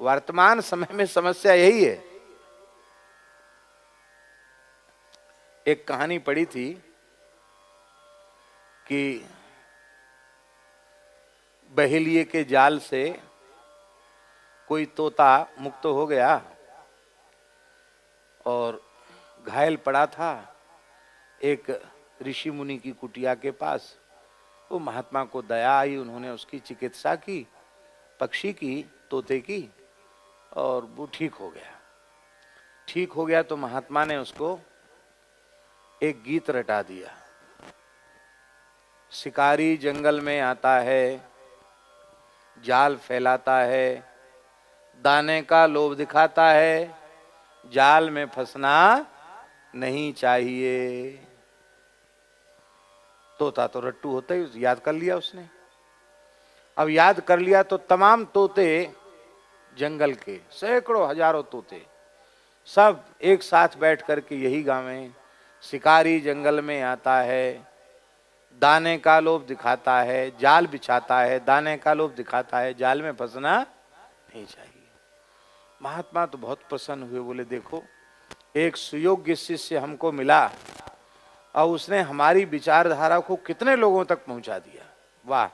वर्तमान समय में समस्या यही है। एक कहानी पढ़ी थी कि बहेलिए के जाल से कोई तोता मुक्त हो गया और घायल पड़ा था एक ऋषि मुनि की कुटिया के पास। वो महात्मा को दया आई, उन्होंने उसकी चिकित्सा की, पक्षी की, तोते की, और वो ठीक हो गया। ठीक हो गया तो महात्मा ने उसको एक गीत रटा दिया। शिकारी जंगल में आता है, जाल फैलाता है, दाने का लोभ दिखाता है, जाल में फंसना नहीं चाहिए। तोता तो रट्टू होता ही, याद कर लिया उसने। अब याद कर लिया तो तमाम तोते, जंगल के सैकड़ों हजारों तोते, सब एक साथ बैठ करके यही गावें, शिकारी जंगल में आता है, दाने का लोभ दिखाता है, जाल बिछाता है, दाने का लोभ दिखाता है, जाल में फंसना नहीं चाहिए। महात्मा तो बहुत प्रसन्न हुए, बोले देखो एक सुयोग्य शिष्य हमको मिला और उसने हमारी विचारधारा को कितने लोगों तक पहुंचा दिया। वाह।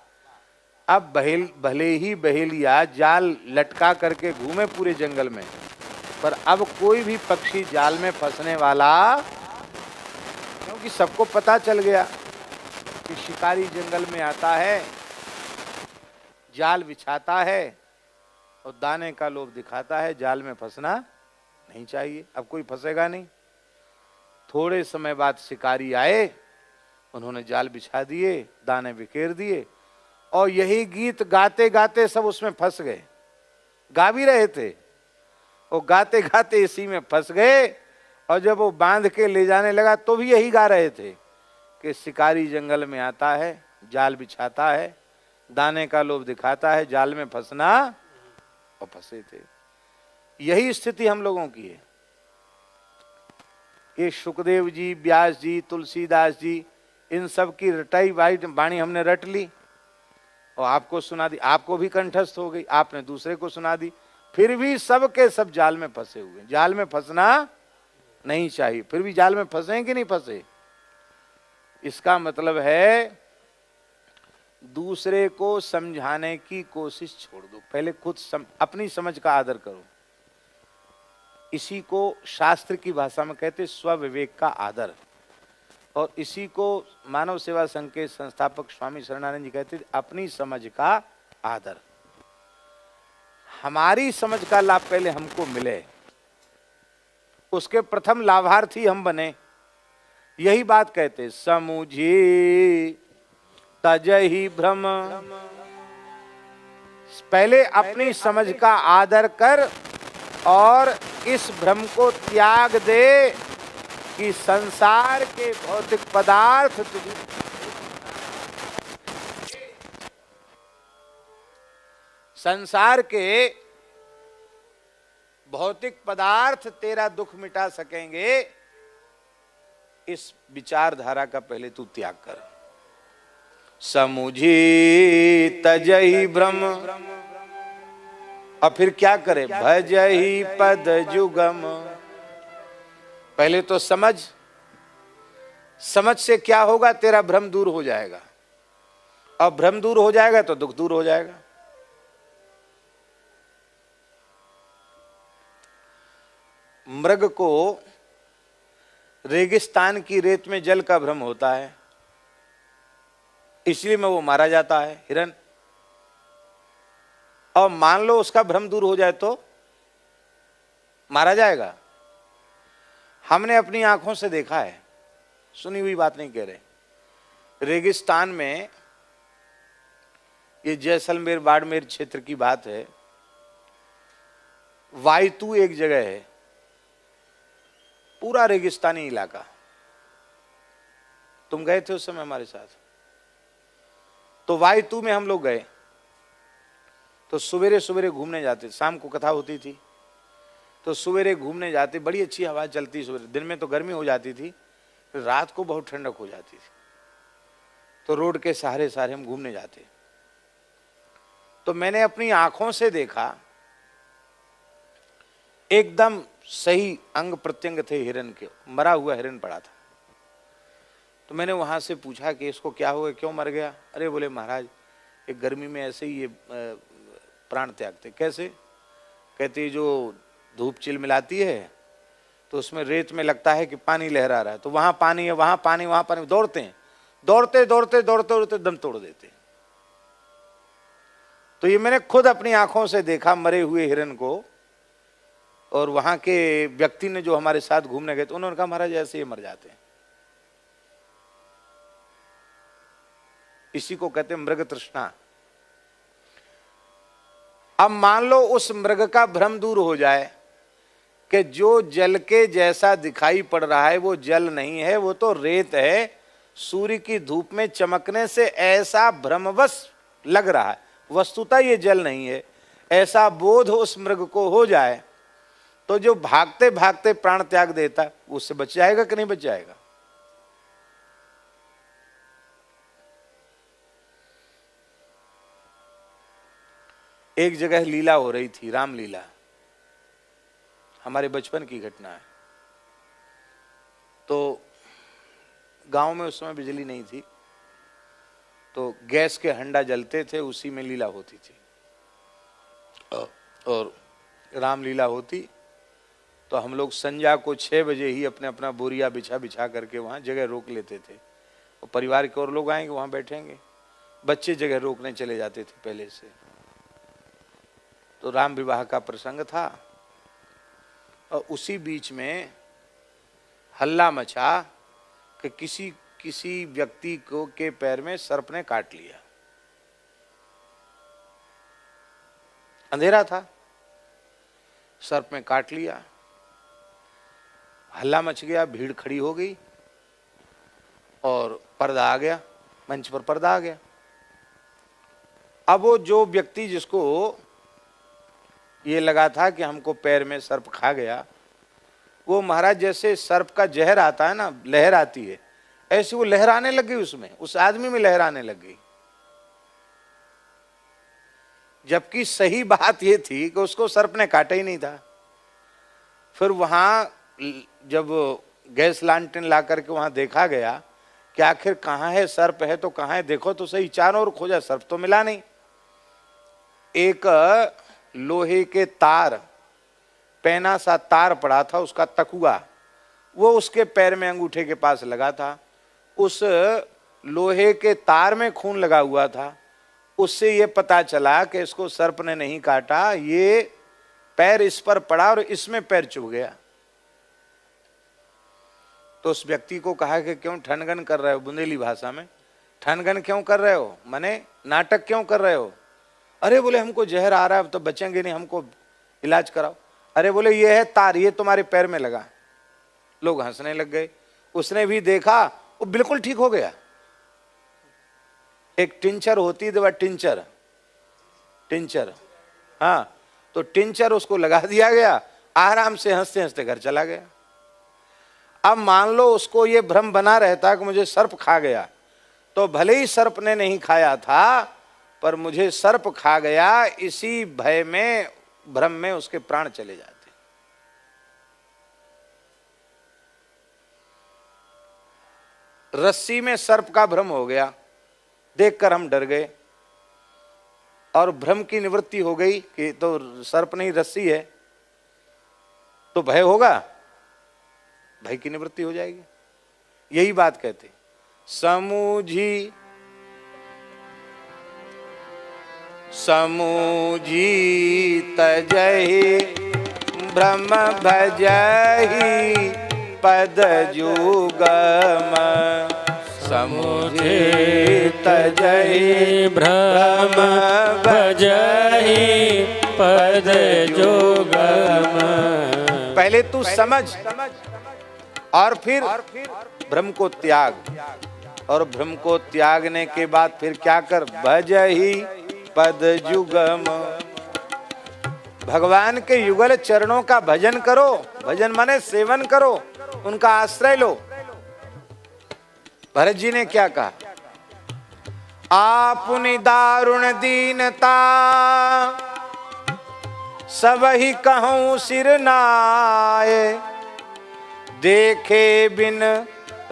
अब भले ही बहेलिया जाल लटका करके घूमे पूरे जंगल में, पर अब कोई भी पक्षी जाल में फंसने वाला, क्योंकि सबको पता चल गया कि शिकारी जंगल में आता है, जाल बिछाता है और दाने का लोभ दिखाता है, जाल में फंसना नहीं चाहिए। अब कोई फंसेगा नहीं। थोड़े समय बाद शिकारी आए, उन्होंने जाल बिछा दिए, दाने बिखेर दिए और यही गीत गाते गाते सब उसमें फंस गए। गा भी रहे थे और गाते गाते इसी में फंस गए। और जब वो बांध के ले जाने लगा तो भी यही गा रहे थे कि शिकारी जंगल में आता है, जाल बिछाता है, दाने का लोभ दिखाता है, जाल में फंसना, और फंसे थे। यही स्थिति हम लोगों की है। ये सुखदेव जी, व्यास जी, तुलसीदास जी, इन सब की रटाई वाणी हमने रट ली और आपको सुना दी, आपको भी कंठस्थ हो गई, आपने दूसरे को सुना दी, फिर भी सब के सब जाल में फंसे हुए। जाल में फंसना नहीं चाहिए, फिर भी जाल में फंसे कि नहीं फंसे। इसका मतलब है दूसरे को समझाने की कोशिश छोड़ दो, पहले खुद अपनी समझ का आदर करो। इसी को शास्त्र की भाषा में कहते स्व विवेक का आदर, और इसी को मानव सेवा संघ के संस्थापक स्वामी शरणानंद जी कहते अपनी समझ का आदर। हमारी समझ का लाभ पहले हमको मिले, उसके प्रथम लाभार्थी हम बने। यही बात कहते समुझी तजहि भ्रम। पहले अपनी समझ का आदर कर और इस भ्रम को त्याग दे कि संसार के भौतिक पदार्थ तुझे, संसार के भौतिक पदार्थ तेरा दुख मिटा सकेंगे। इस विचारधारा का पहले तू त्याग कर। समुझी तजहि भ्रम, और फिर क्या करे, भजहि पद जुगम। पहले तो समझ, समझ से क्या होगा, तेरा भ्रम दूर हो जाएगा, और भ्रम दूर हो जाएगा तो दुख दूर हो जाएगा। मृग को रेगिस्तान की रेत में जल का भ्रम होता है, इसलिए में वो मारा जाता है, हिरन। और मान लो उसका भ्रम दूर हो जाए तो मारा जाएगा। हमने अपनी आंखों से देखा है, सुनी हुई बात नहीं कह रहे। रेगिस्तान में, ये जैसलमेर बाड़मेर क्षेत्र की बात है, वायतू एक जगह है, पूरा रेगिस्तानी इलाका। तुम गए थे उस समय हमारे साथ। तो वायतू में हम लोग गए तो सवेरे सवेरे घूमने जाते, शाम को कथा होती थी तो सवेरे घूमने जाते, बड़ी अच्छी हवा चलती सवेरे। दिन में तो गर्मी हो जाती थी, रात को बहुत ठंडक हो जाती थी। तो रोड के सहारे सहारे हम घूमने जाते। तो मैंने अपनी आंखों से देखा एकदम सही अंग प्रत्यंग थे हिरण के, मरा हुआ हिरण पड़ा था। तो मैंने वहां से पूछा कि इसको क्या हुआ, क्यों मर गया? अरे बोले महाराज एक गर्मी में ऐसे ही ये प्राण त्यागते। कैसे? कहते जो धूप चिलमिलाती है तो उसमें रेत में लगता है कि पानी लहरा रहा है, तो वहां पानी है, वहां पानी, वहां पानी, दौड़ते हैं, दौड़ते दौड़ते दौड़ते दौड़ते दम तोड़ देते। तो ये मैंने खुद अपनी आंखों से देखा मरे हुए हिरण को। और वहां के व्यक्ति ने जो हमारे साथ घूमने गए तो उन्होंने कहा महाराज ऐसे ही मर जाते हैं। इसी को कहते हैं मृग तृष्णा। अब मान लो उस मृग का भ्रम दूर हो जाए कि जो जल के जैसा दिखाई पड़ रहा है वो जल नहीं है, वो तो रेत है, सूर्य की धूप में चमकने से ऐसा भ्रमवश लग रहा है, वस्तुतः ये जल नहीं है, ऐसा बोध उस मृग को हो जाए तो जो भागते भागते प्राण त्याग देता उससे बच जाएगा कि नहीं बच जाएगा? एक जगह लीला हो रही थी, रामलीला, हमारे बचपन की घटना है। तो गांव में उस समय बिजली नहीं थी, तो गैस के हंडा जलते थे, उसी में लीला होती थी। और रामलीला होती तो हम लोग संध्या को 6 बजे ही अपने अपना बोरिया बिछा बिछा करके वहां जगह रोक लेते थे, और परिवार के और लोग आएंगे वहां बैठेंगे, बच्चे जगह रोकने चले जाते थे पहले से। तो राम विवाह का प्रसंग था और उसी बीच में हल्ला मचा कि किसी व्यक्ति को के पैर में सर्प ने काट लिया। अंधेरा था, सर्प में काट लिया, हल्ला मच गया, भीड़ खड़ी हो गई और पर्दा आ गया, मंच पर पर्दा आ गया। अब वो जो व्यक्ति जिसको ये लगा था कि हमको पैर में सर्प खा गया, वो महाराज जैसे सर्प का जहर आता है ना, लहर आती है, ऐसी वो लहराने लग गई, उसमें उस आदमी में लहराने लग गई। जबकि सही बात ये थी कि उसको सर्प ने काटा ही नहीं था। फिर वहां जब गैस लालटेन ला करके वहां देखा गया कि आखिर कहाँ है सर्प, है तो कहाँ है, देखो तो सही, चारों ओर खोजा, सर्प तो मिला नहीं। एक लोहे के तार, पैना सा तार पड़ा था, उसका तकुआ, वो उसके पैर में अंगूठे के पास लगा था। उस लोहे के तार में खून लगा हुआ था। उससे ये पता चला कि इसको सर्प ने नहीं काटा, ये पैर इस पर पड़ा और इसमें पैर चुभ गया। तो उस व्यक्ति को कहा कि क्यों ठनगन कर रहे हो, बुंदेली भाषा में, ठनगन क्यों कर रहे हो, माने नाटक क्यों कर रहे हो? अरे बोले हमको जहर आ रहा है, अब तो बचेंगे नहीं, हमको इलाज कराओ। अरे बोले ये है तार, ये तुम्हारे पैर में लगा। लोग हंसने लग गए। उसने भी देखा, वो बिल्कुल ठीक हो गया। एक टिंचर होती है दवा, टिंचर, हाँ, तो टिंचर उसको लगा दिया गया, आराम से हंसते हंसते घर चला गया। अब मान लो उसको ये भ्रम बना रहता कि मुझे सर्प खा गया, तो भले ही सर्प ने नहीं खाया था, पर मुझे सर्प खा गया, इसी भय में, भ्रम में उसके प्राण चले जाते। रस्सी में सर्प का भ्रम हो गया, देखकर हम डर गए और भ्रम की निवृत्ति हो गई कि तो सर्प नहीं रस्सी है, तो भय होगा, भय की निवृत्ति हो जाएगी। यही बात कहते, समूझी तजहि भ्रम भजहि पद जुगम, समूझी तजहि भ्रम भजहि पद जुगम। पहले तू समझ और फिर भ्रम को त्याग, और भ्रम को त्यागने के बाद फिर क्या कर, भजहि पद जुगम, भगवान के युगल चरणों का भजन करो। भजन माने सेवन करो, उनका आश्रय लो। भरत जी ने क्या कहा, आपुनि दारुण दीनता सबहि कहूँ सिर नाये, देखे बिन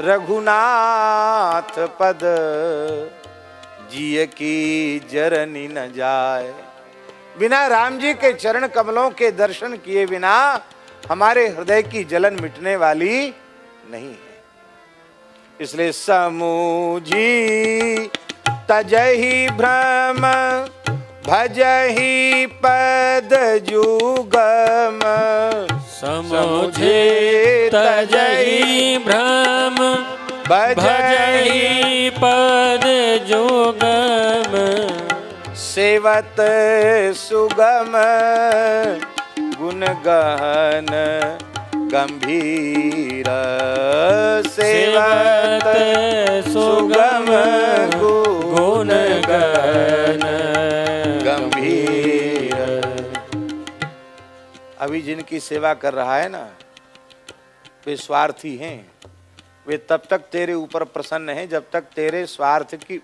रघुनाथ पद, जिय की जरनी न जाए। बिना राम जी के चरण कमलों के दर्शन किए बिना हमारे हृदय की जलन मिटने वाली नहीं है। इसलिए समूझी तजहि भ्रम, भजहि पद जुगम। समूझे तजहि भ्रम, भजहि पद जुगम। सेवत सुगम गुण गहन गंभीर, सेवत सुगम गुण गहन गंभीर। अभी जिनकी सेवा कर रहा है ना, वे स्वार्थी हैं। वे तब तक तेरे ऊपर प्रसन्न हैं जब तक तेरे स्वार्थ की,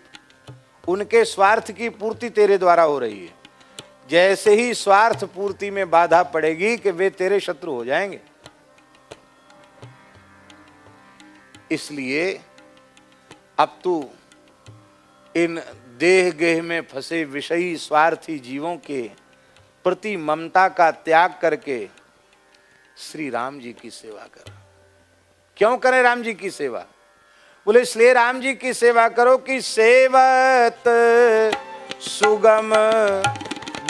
उनके स्वार्थ की पूर्ति तेरे द्वारा हो रही है। जैसे ही स्वार्थ पूर्ति में बाधा पड़ेगी कि वे तेरे शत्रु हो जाएंगे। इसलिए अब तू इन देह गेह में फंसे विषयी स्वार्थी जीवों के प्रति ममता का त्याग करके श्री राम जी की सेवा कर। क्यों करें राम जी की सेवा? बोले इसलिए राम जी की सेवा करो कि सेवत सुगम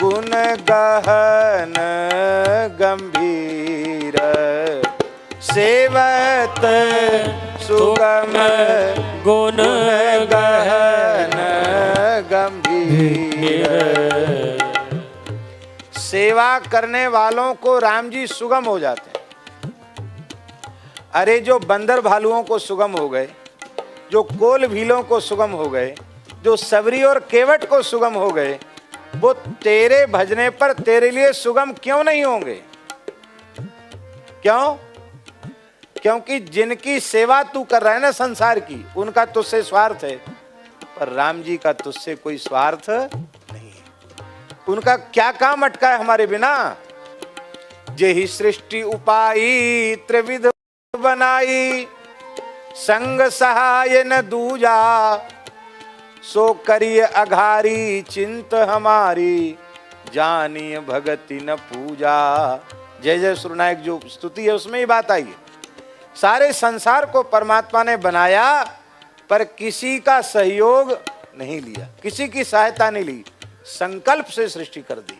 गुण गहन गंभीर, सेवत सुगम गुण गहन गंभीर। सेवा करने वालों को राम जी सुगम हो जाते हैं। अरे जो बंदर भालुओं को सुगम हो गए, जो कोल भीलों को सुगम हो गए, जो सबरी और केवट को सुगम हो गए, वो तेरे भजने पर तेरे लिए सुगम क्यों नहीं होंगे? क्यों? क्योंकि जिनकी सेवा तू कर रहा है ना संसार की, उनका तुझसे स्वार्थ है, पर राम जी का तुझसे कोई स्वार्थ नहीं है। उनका क्या काम अटका है हमारे बिना? जेहि सृष्टि उपाई त्रिविध बनाई, संग सहाय न दूजा, सो करिय अघारी चिंत हमारी, जानिय भगति न पूजा। जय जय सुरनायक जो स्तुति है उसमें ही बात आई है। सारे संसार को परमात्मा ने बनाया पर किसी का सहयोग नहीं लिया, किसी की सहायता नहीं ली, संकल्प से सृष्टि कर दी।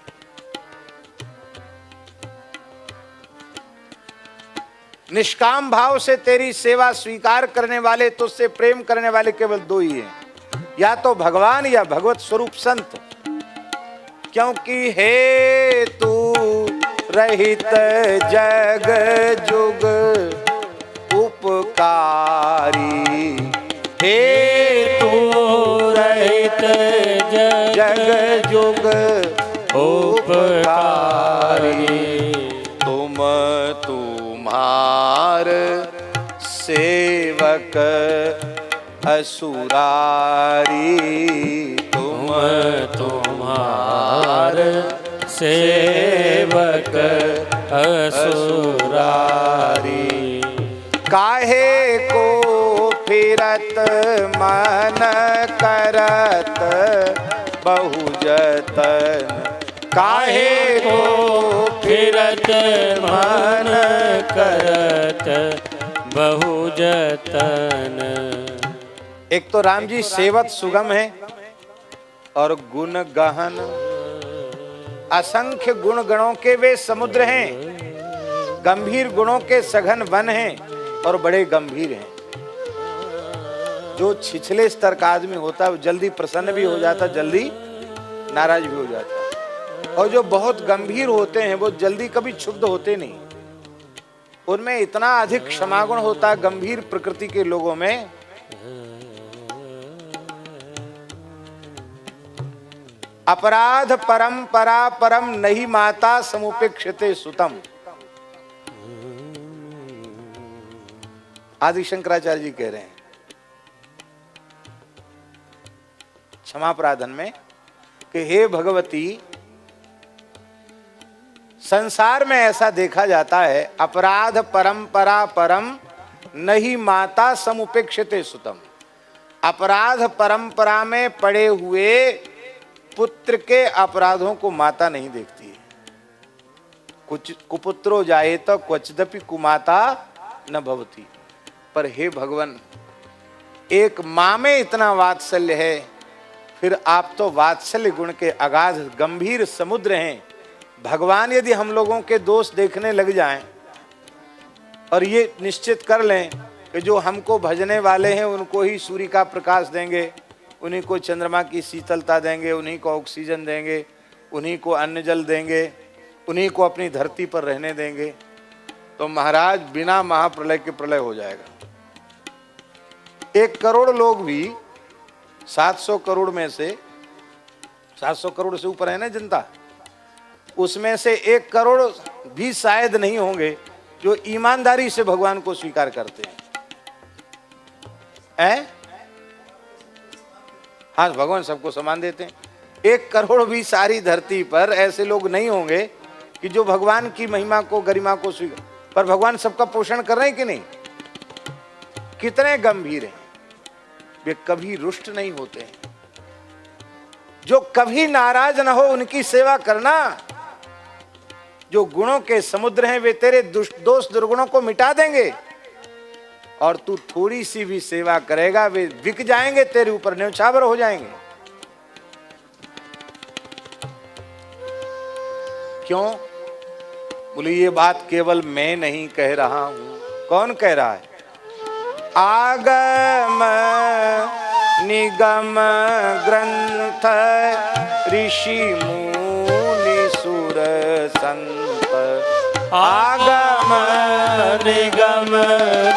निष्काम भाव से तेरी सेवा स्वीकार करने वाले, तुझसे प्रेम करने वाले केवल दो ही हैं, या तो भगवान या भगवत स्वरूप संत। क्योंकि हे तू रहित जग जुग उपकारी, हे तू रहित जग जुग उपकारी, तुम तुम्हार सेवक असुरारी, तुम तुम्हार सेवक असुरारी। काहे को फिरत मन करत बहु जतन, काहे को फिरत मन करत बहु जतन। एक तो राम जी सेवत सुगम है और गुण गहन, असंख्य गुण गणों के वे समुद्र हैं, गंभीर गुणों के सघन वन हैं और बड़े गंभीर हैं। जो छिछले स्तर का आदमी होता है वो जल्दी प्रसन्न भी हो जाता, जल्दी नाराज भी हो जाता, और जो बहुत गंभीर होते हैं वो जल्दी कभी क्षुब्ध होते नहीं। उनमें इतना अधिक क्षमागुण होता है गंभीर प्रकृति के लोगों में। अपराध परंपरा परम नहीं माता समुपेक्षते सुतम, आदि शंकराचार्य जी कह रहे हैं क्षमा प्रार्थन में कि हे भगवती, संसार में ऐसा देखा जाता है, अपराध परंपरा परम नहीं माता समुपेक्षते सुतम। अपराध परंपरा में पड़े हुए पुत्र के अपराधों को माता नहीं देखती है। कुछ कुपुत्रो जाए तो क्वचिदपि कुमाता न भवती। पर हे भगवान, एक माँ में इतना वात्सल्य है, फिर आप तो वात्सल्य गुण के अगाध गंभीर समुद्र हैं। भगवान यदि हम लोगों के दोष देखने लग जाएं और ये निश्चित कर लें कि जो हमको भजने वाले हैं उनको ही सूर्य का प्रकाश देंगे, उन्हीं को चंद्रमा की शीतलता देंगे, उन्हीं को ऑक्सीजन देंगे, उन्हीं को अन्न जल देंगे, उन्हीं को अपनी धरती पर रहने देंगे, तो महाराज बिना महाप्रलय के प्रलय हो जाएगा। 1 करोड़ लोग भी 700 करोड़ में से, 700 करोड़ से ऊपर है ना जनता, उसमें से 1 करोड़ भी शायद नहीं होंगे जो ईमानदारी से भगवान को स्वीकार करते हैं। हाँ, भगवान सबको समान देते हैं। 1 करोड़ भी सारी धरती पर ऐसे लोग नहीं होंगे कि जो भगवान की महिमा को, गरिमा को स्वीकार, पर भगवान सबका पोषण कर रहे हैं कि नहीं? कितने गंभीर हैं वे, कभी रुष्ट नहीं होते हैं। जो कभी नाराज ना हो उनकी सेवा करना। जो गुणों के समुद्र हैं वे तेरे दोष दुर्गुणों को मिटा देंगे, और तू थोड़ी सी भी सेवा करेगा वे बिक जाएंगे, तेरे ऊपर न्यौछावर हो जाएंगे। क्यों? बोले ये बात केवल मैं नहीं कह रहा हूं। कौन कह रहा है? आगम निगम ग्रंथ ऋषि मुनि सुर संत। आगम निगम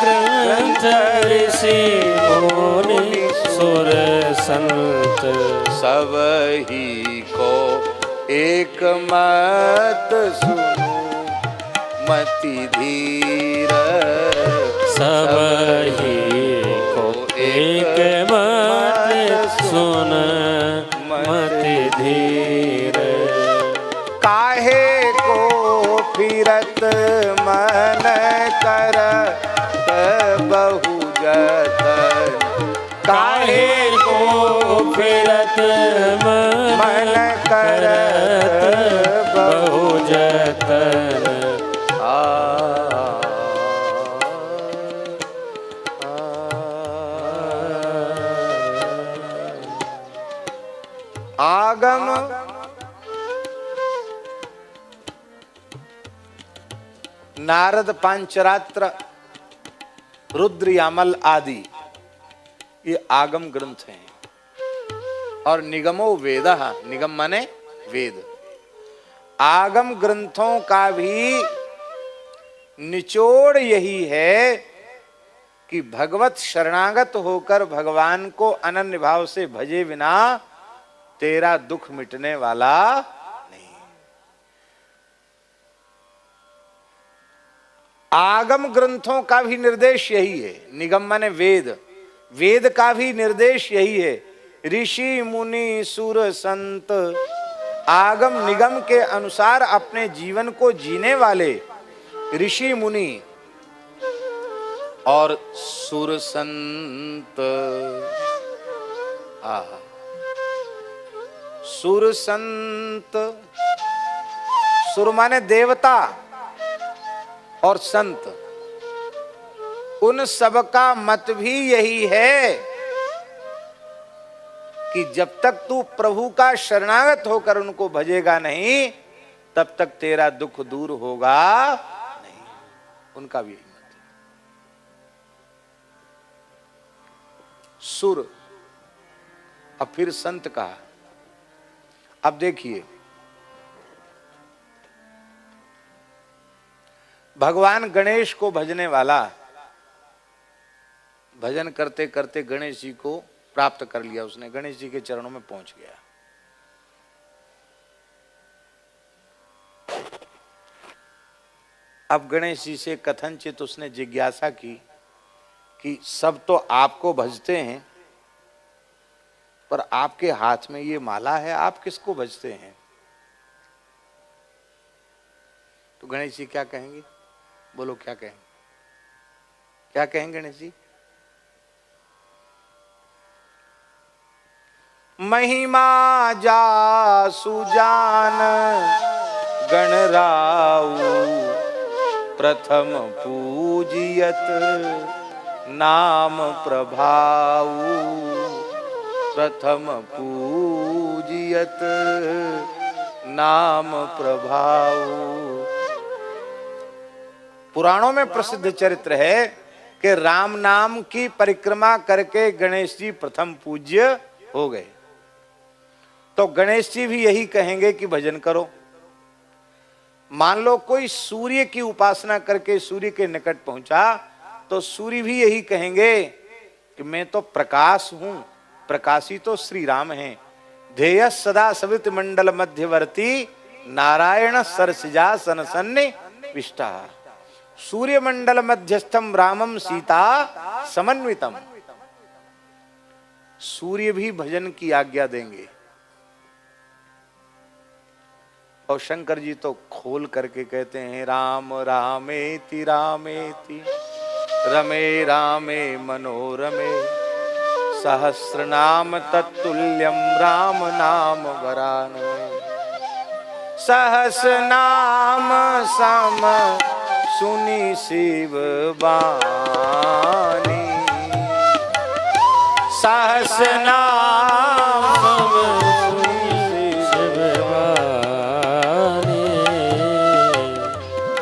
ग्रंथ ऋषि मुनि सुर संत। सब ही को एक मत सुनो मति धीर। सब ही को एक मत सुन मति धीर। काहे को फिरत मन कर बहु जतन। काहे को फिरत मन करत बहु जतन। आगम नारद पांचरात्र रुद्र यामल आदि ये आगम ग्रंथ हैं। और निगमो वेद, निगम माने वेद। आगम ग्रंथों का भी निचोड़ यही है कि भगवत शरणागत होकर भगवान को अनन्य भाव से भजे बिना तेरा दुख मिटने वाला नहीं। आगम ग्रंथों का भी निर्देश यही है। निगम माने वेद, वेद का भी निर्देश यही है। ऋषि मुनि सुर संत, आगम निगम के अनुसार अपने जीवन को जीने वाले ऋषि मुनि और सुर संत। सुर संत, सुर माने देवता और संत, उन सबका मत भी यही है कि जब तक तू प्रभु का शरणागत होकर उनको भजेगा नहीं तब तक तेरा दुख दूर होगा नहीं। उनका भी यही मत है। सुर, अब फिर संत कहा। अब देखिए, भगवान गणेश को भजने वाला भजन करते करते गणेश जी को प्राप्त कर लिया, उसने गणेश जी के चरणों में पहुंच गया। अब गणेश जी से कथनचित उसने जिज्ञासा की कि सब तो आपको भजते हैं, पर आपके हाथ में ये माला है, आप किसको भजते हैं? तो गणेश जी क्या कहेंगे? बोलो क्या कहेंगे? क्या कहेंगे गणेश जी? महिमा जासु जान गणराऊ प्रथम पूजियत नाम प्रभाऊ प्रथम पूजियत नाम प्रभाऊ। पुराणों में प्रसिद्ध चरित्र है कि राम नाम की परिक्रमा करके गणेश जी प्रथम पूज्य हो गए। तो गणेश जी भी यही कहेंगे कि भजन करो। मान लो कोई सूर्य की उपासना करके सूर्य के निकट पहुंचा तो सूर्य भी यही कहेंगे कि मैं तो प्रकाश हूं, प्रकाशी तो श्री राम हैं। ध्येय सदा सवित मंडल मध्यवर्ती नारायण सरसिजासन सन्निविष्टा सूर्य मंडल मध्यस्थम रामम सीता समन्वितम। सूर्य भी भजन की आज्ञा देंगे। और शंकर जी तो खोल करके कहते हैं राम रामेति रामेति रमे रामे मनोरमे सहस्रनाम तत्तुल्यम राम नाम वरानने। सहस नाम सम सुनि शिव बानी सहस नाम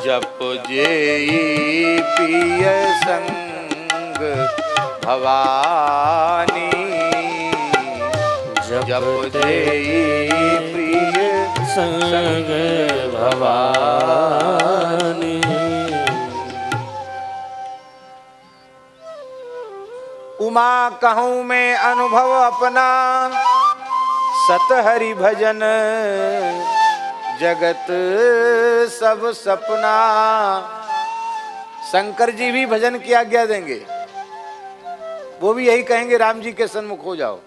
जप जेई पिय संग भवानी जप जेई प्रिय संग भवानी। उमा कहूँ मैं अनुभव अपना सत हरि भजन जगत सब सपना। शंकर जी भी भजन की आज्ञा देंगे। वो भी यही कहेंगे राम जी के सन्मुख हो जाओ।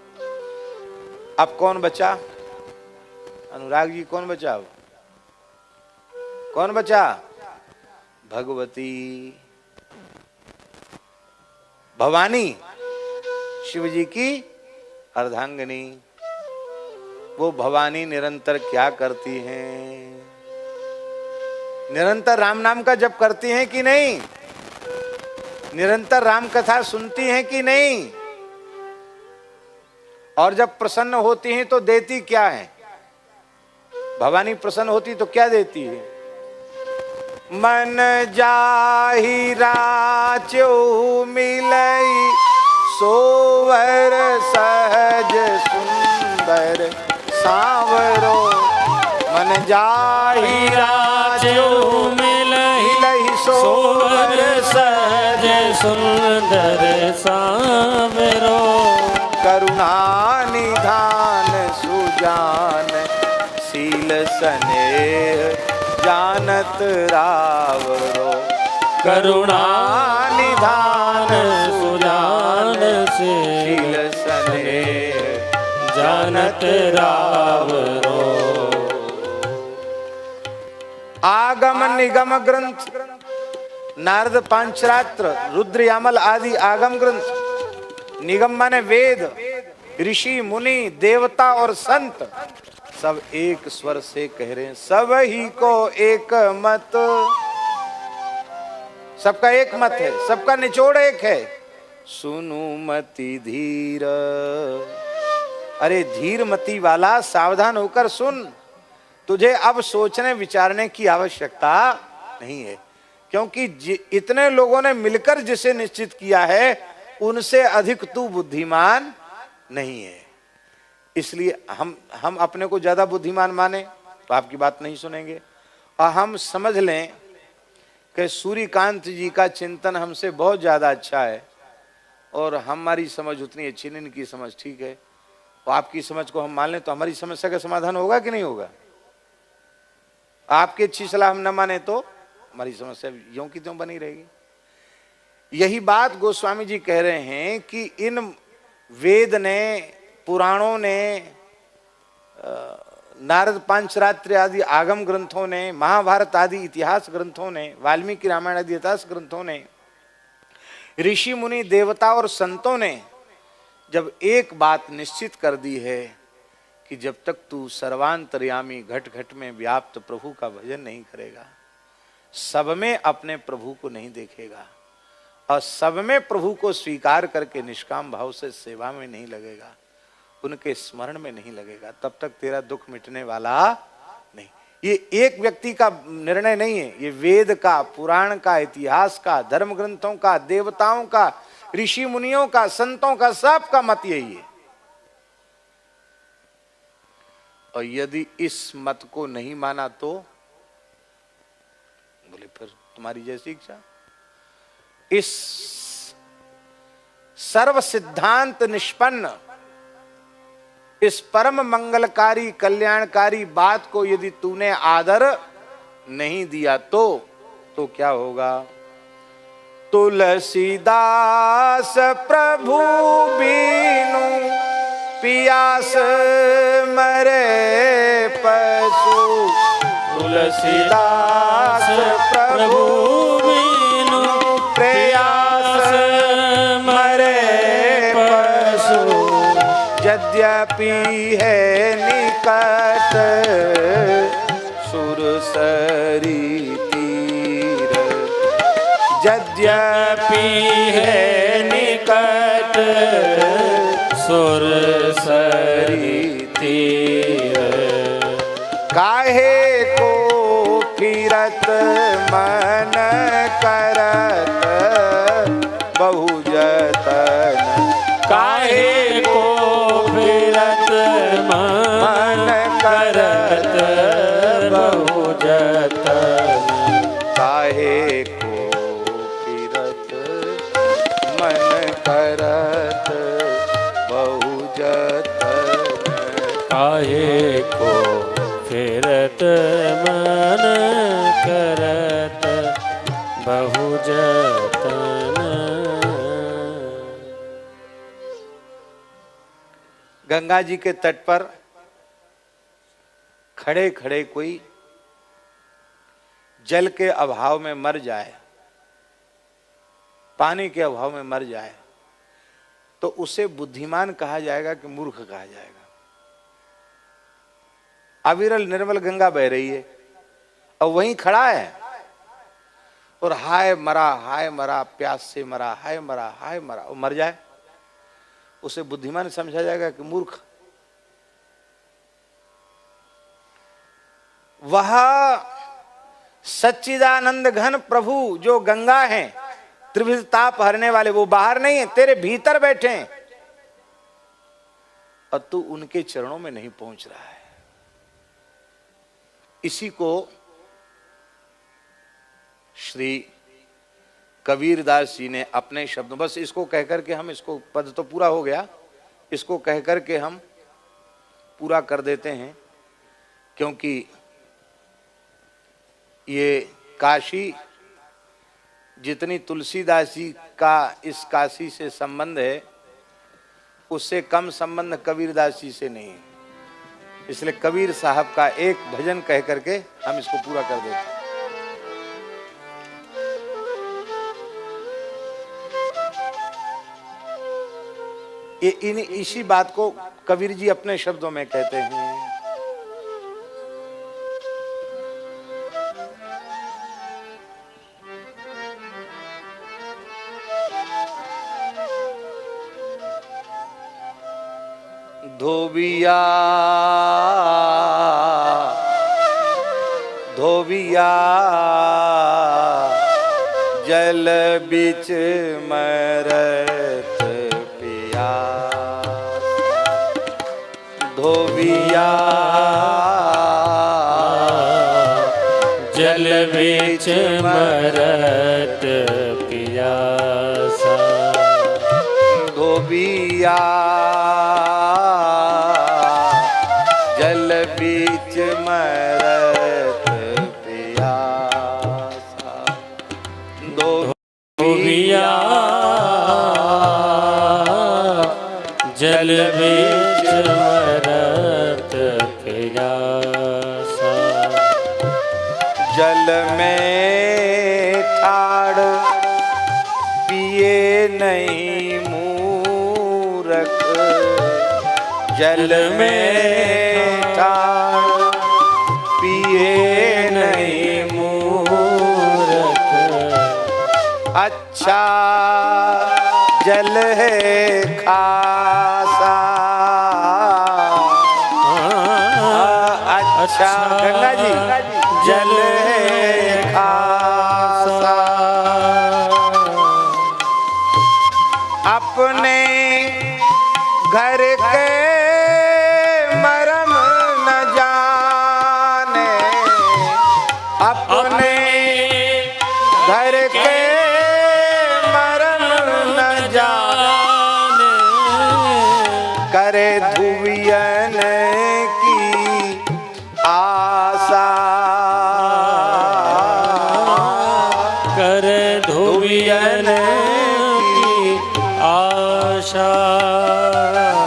अब कौन बचा? अनुराग जी कौन बचा? अब कौन बचा? भगवती भवानी शिव जी की अर्धांगिनी। वो भवानी निरंतर क्या करती हैं? निरंतर राम नाम का जप करती हैं कि नहीं? निरंतर राम कथा सुनती हैं कि नहीं? और जब प्रसन्न होती हैं तो देती क्या है? भवानी प्रसन्न होती तो क्या देती है? मन जाहि राचो मिलई सोवर सहज सुंदर सांवरो। मन जाहि राचो मिलई सोवर सहज सुंदर सांवरो। करुणा निधान सुजान शील स्नेह जानत रावरो। करुणा निधान सुजान शील स्नेह जानत रावरो। आगम निगम ग्रंथ नारद पांचरात्र रुद्र यामल आदि आगम ग्रंथ। निगम माने वेद, ऋषि मुनि देवता और संत सब एक स्वर से कह रहे हैं। सब ही को एक मत, सबका एक मत है, सबका निचोड़ एक है। सुनु मति धीर। अरे धीर मति वाला सावधान होकर सुन। तुझे अब सोचने विचारने की आवश्यकता नहीं है, क्योंकि इतने लोगों ने मिलकर जिसे निश्चित किया है उनसे अधिक तू बुद्धिमान नहीं है। इसलिए हम अपने को ज्यादा बुद्धिमान माने तो आपकी बात नहीं सुनेंगे। और हम समझ लें कि सूर्यकांत जी का चिंतन हमसे बहुत ज्यादा अच्छा है और हमारी समझ उतनी अच्छी नहीं, इनकी समझ ठीक है, तो आपकी समझ को हम मान लें तो हमारी समस्या का समाधान होगा कि नहीं होगा? आपकी अच्छी सलाह हम न माने तो हमारी समस्या यों की त्यों बनी रहेगी। यही बात गोस्वामी जी कह रहे हैं कि इन वेद ने, पुराणों ने, नारद पांचरात्र आदि आगम ग्रंथों ने, महाभारत आदि इतिहास ग्रंथों ने, वाल्मीकि रामायण आदि इतिहास ग्रंथों ने, ऋषि मुनि देवता और संतों ने जब एक बात निश्चित कर दी है कि जब तक तू सर्वांतर्यामी घट घट में व्याप्त प्रभु का भजन नहीं करेगा, सब में अपने प्रभु को नहीं देखेगा और सब में प्रभु को स्वीकार करके निष्काम भाव से सेवा में नहीं लगेगा, उनके स्मरण में नहीं लगेगा, तब तक तेरा दुख मिटने वाला नहीं। ये एक व्यक्ति का निर्णय नहीं है, ये वेद का, पुराण का, इतिहास का, धर्म ग्रंथों का, देवताओं का, ऋषि मुनियों का, संतों का, सबका मत यही है। और यदि इस मत को नहीं माना तो बोले फिर तुम्हारी जैसी इच्छा। इस सर्व सिद्धांत निष्पन्न, इस परम मंगलकारी कल्याणकारी बात को यदि तूने आदर नहीं दिया तो क्या होगा? तुलसीदास प्रभु बीनु पियास मरे पशु, तुलसीदास प्रभु बीनु पियास मरे पशु, यद्यपि है निकट सुरसरी तीर, यद्यपि है निकट सुरसरी तीर, काहे को फिरत मन करत बहु जतन, काहे को फिरत मन करत बहु जतन, काहे को फिरत मन करत बहु जतन, काहे को फिरत मन करत बहु जतन। गंगा जी के तट पर खड़े खड़े कोई जल के अभाव में मर जाए, पानी के अभाव में मर जाए, तो उसे बुद्धिमान कहा जाएगा कि मूर्ख कहा जाएगा। अविरल निर्मल गंगा बह रही है और वहीं खड़ा है और हाय मरा, प्यास से मरा, हाय मरा, वो मर जाए, उसे बुद्धिमान समझा जाएगा कि मूर्ख। वह सच्चिदानंद घन प्रभु जो गंगा है, त्रिविध ताप हरने वाले, वो बाहर नहीं है, तेरे भीतर बैठे हैं और तू उनके चरणों में नहीं पहुंच रहा है। इसी को श्री कबीरदास जी ने अपने शब्दों, बस इसको कहकर के हम, इसको पद तो पूरा हो गया, इसको कहकर के हम पूरा कर देते हैं, क्योंकि ये काशी जितनी तुलसीदास जी का इस काशी से संबंध है, उससे कम संबंध कबीरदास जी से नहीं है। इसलिए कबीर साहब का एक भजन कह करके हम इसको पूरा कर देते हैं। इसी बात को कबीर जी अपने शब्दों में कहते हैं। धोबिया धोबिया जल बिच मरत पियास, धोबिया जल बिच मरत पियासा, धोबिया जल बीच मरत पियासा, धोबिया जल बिच मरत पियासा। में ठाड़ पिए नहीं मूरख, जल में ठाड़ पिए नहीं मूरख, अच्छा जल है खासा, अच्छा गंगा जी जल है खासा, अपने घर के मरम न जाने, अपने घर के मरम न जाने, करे धुवियन की आशा, करे धोबियन की आशा,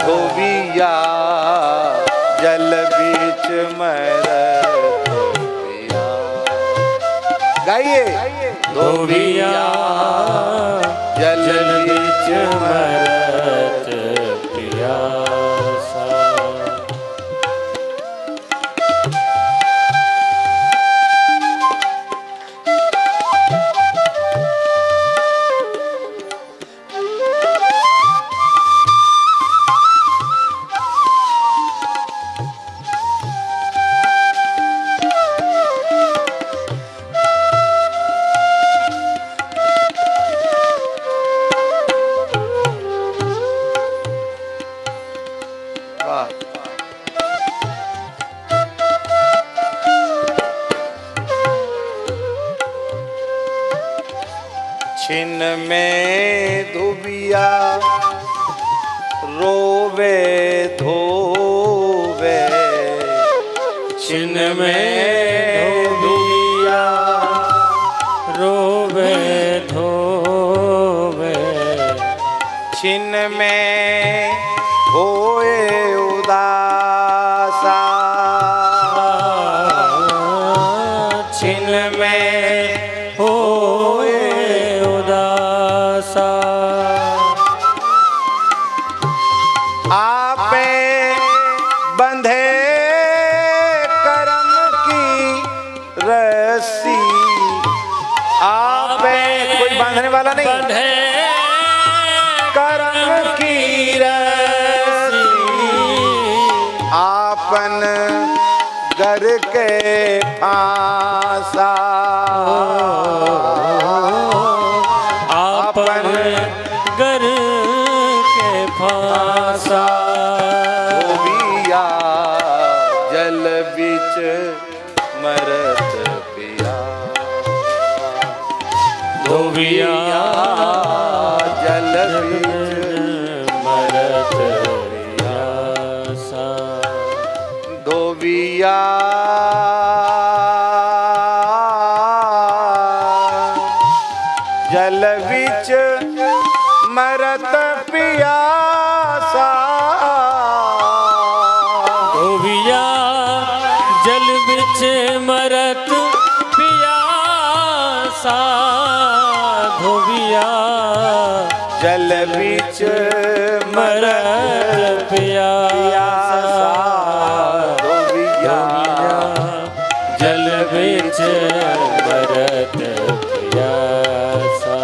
धोबिया जल बीच मरत पिया, गाइए धोबिया जल बीच मरत पियासा। वाह। छिन में धुबिया रोवे धोवे, छिन में धोबिया रोवे धोवे, छिन में होए उदासा, छिन में होए उदासा, आपे बंधे करम की रस्सी, आपे कोई बांधने वाला नहीं, बंधे करम की रस्सी, आपन घर के फांसा, आपन घर के फांसा, धोबिया जल बीच मरत पिया, धोबिया जल बीच मरत पियासा, धोबिया जल बीच मरत पियासा, धोबिया जल बिच मरत पियासा, धोबिया जल बीच मरत पियासा, धोबिया जल बिच मरत पियासा,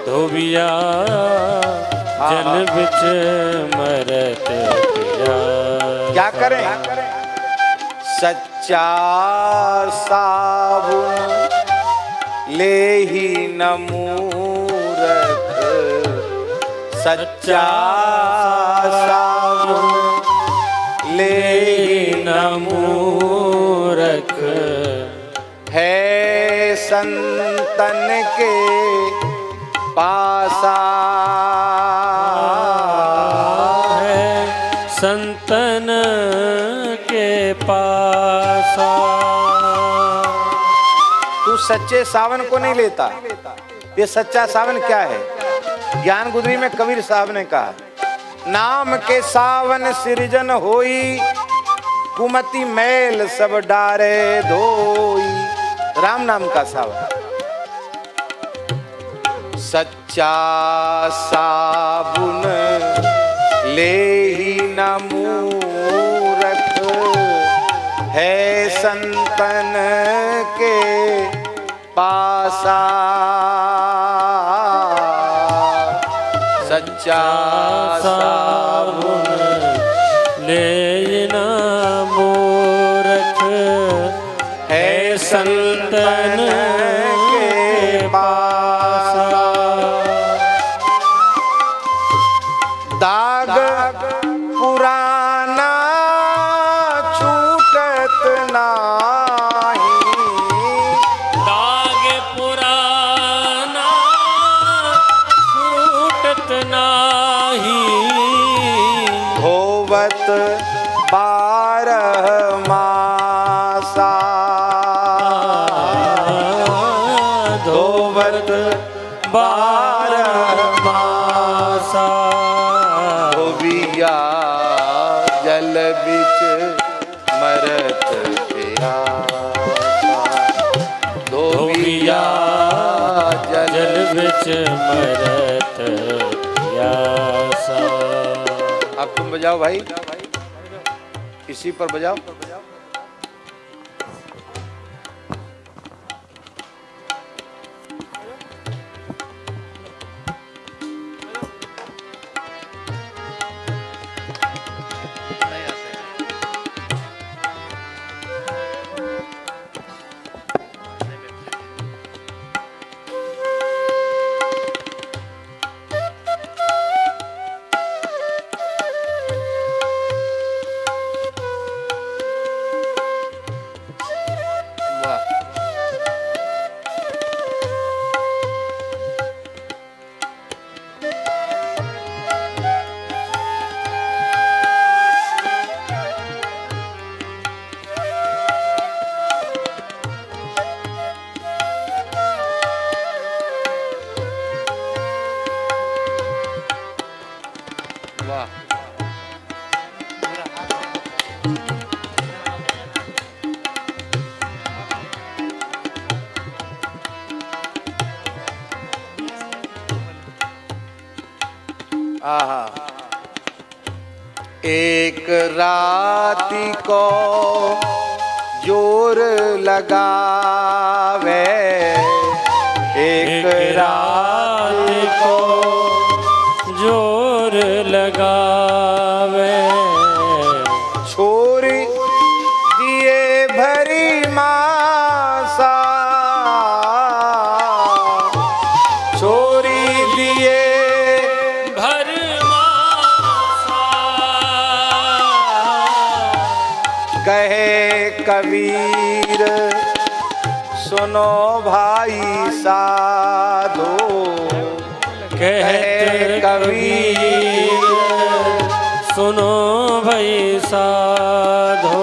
धोबिया जल बिच मरत पियासा। क्या करें? सच्चा साबुन ले ही न मूरख, सच्चा साबुन ले ही न मूरख, है संतन के पासा, है संतन के पासा। तू सच्चे सावन को नहीं लेता। ये सच्चा सावन क्या है? ज्ञान गुदरी में कबीर साहब ने कहा, नाम के सावन सृजन होई, कुमति मैल सब डारे धोई। राम नाम का सावन। सच्चा साबुन ले ही न मूरख है संतन के पासा। सच्चा साबुन ले न मूरख है संतन के पासा। दाग पुराना छूटत नाही। दाग पुराना छूटत नाही। धोवत 12 मासा। धोवत 12 मासा। धोबिया जल बिच मरत प्यासा। धोबिया जल बिच मरत प्यासा। अब तुम बजाओ भाई, इसी पर बजाओ। वाह। आहा। एक राती को जोर लगावे। एक राती को जोर लगावे। छोरी दिए भरी मासा। छोरी दिए भर मासा। कहे कबीर सुनो भाई साधो। कहते कबीर सुनो भाई साधो।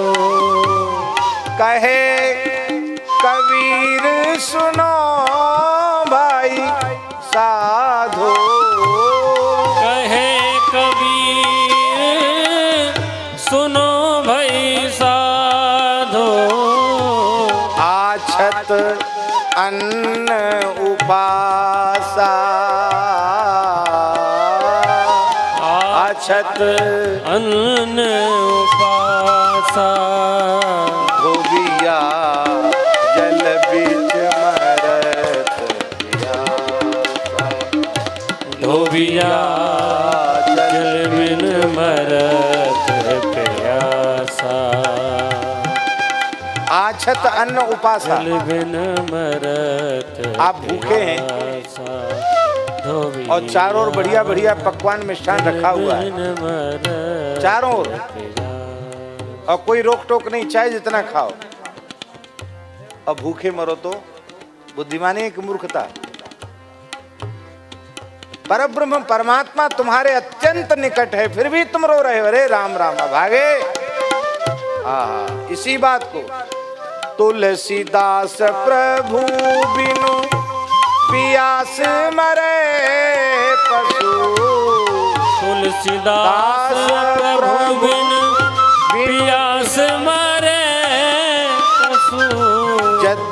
कहे कबीर सुनो भाई साधो। कहे कबीर सुनो भाई साधो। आछत अन्न उपासा। आछत अन्न उपासा। धोबिया जल बिच मरत प्यासा। धोबिया जल बिन मरत प्यासा। आछत अन्न उपासा। जल बिन मरत आप भूखे हैं प्यासा। और चारों ओर बढ़िया बढ़िया पकवान मिष्ठान रखा हुआ है चारों ओर, और कोई रोक टोक नहीं, चाहे जितना खाओ। और भूखे मरो तो बुद्धिमानी की मूर्खता। परब्रह्म परमात्मा तुम्हारे अत्यंत निकट है, फिर भी तुम रो रहे हो। अरे राम राम भागे। इसी बात को तुलसीदास प्रभु बिनु पियास मरे पशु। तुलसीदास प्रभु बिन पियास मरे पशु। जद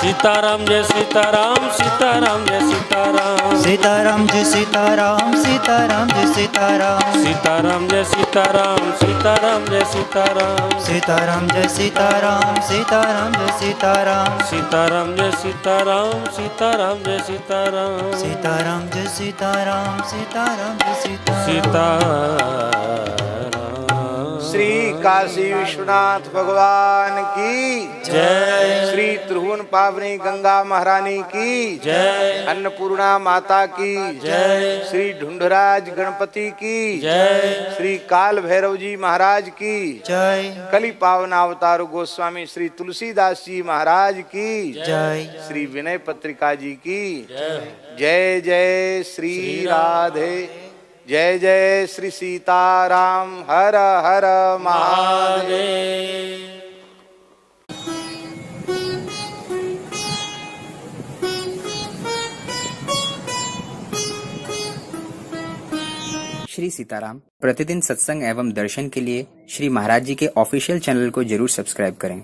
सीताराम जय सीताराम सीताराम जय सीताराम सीताराम जय सीताराम सीताराम जय सीताराम सीताराम जय सीताराम सीताराम जय सीताराम सीताराम जय सीताराम सीताराम जय सीताराम सीताराम जय सीताराम सीताराम जय सीताराम सीताराम जय सीताराम सीताराम जय सीताराम सीताराम श्री काशी विश्वनाथ भगवान की जय श्री त्रिभुवन पावनी गंगा महारानी की जय अन्नपूर्णा माता की जय श्री ढूंढराज गणपति की जय श्री काल भैरव जी महाराज की जय कली पावन अवतार गोस्वामी श्री तुलसीदास जी महाराज की जय श्री विनय पत्रिका जी की जय जय श्री राधे जय जय श्री सीताराम हर हर महादेव। श्री सीताराम प्रतिदिन सत्संग एवं दर्शन के लिए श्री महाराज जी के ऑफिशियल चैनल को जरूर सब्सक्राइब करें।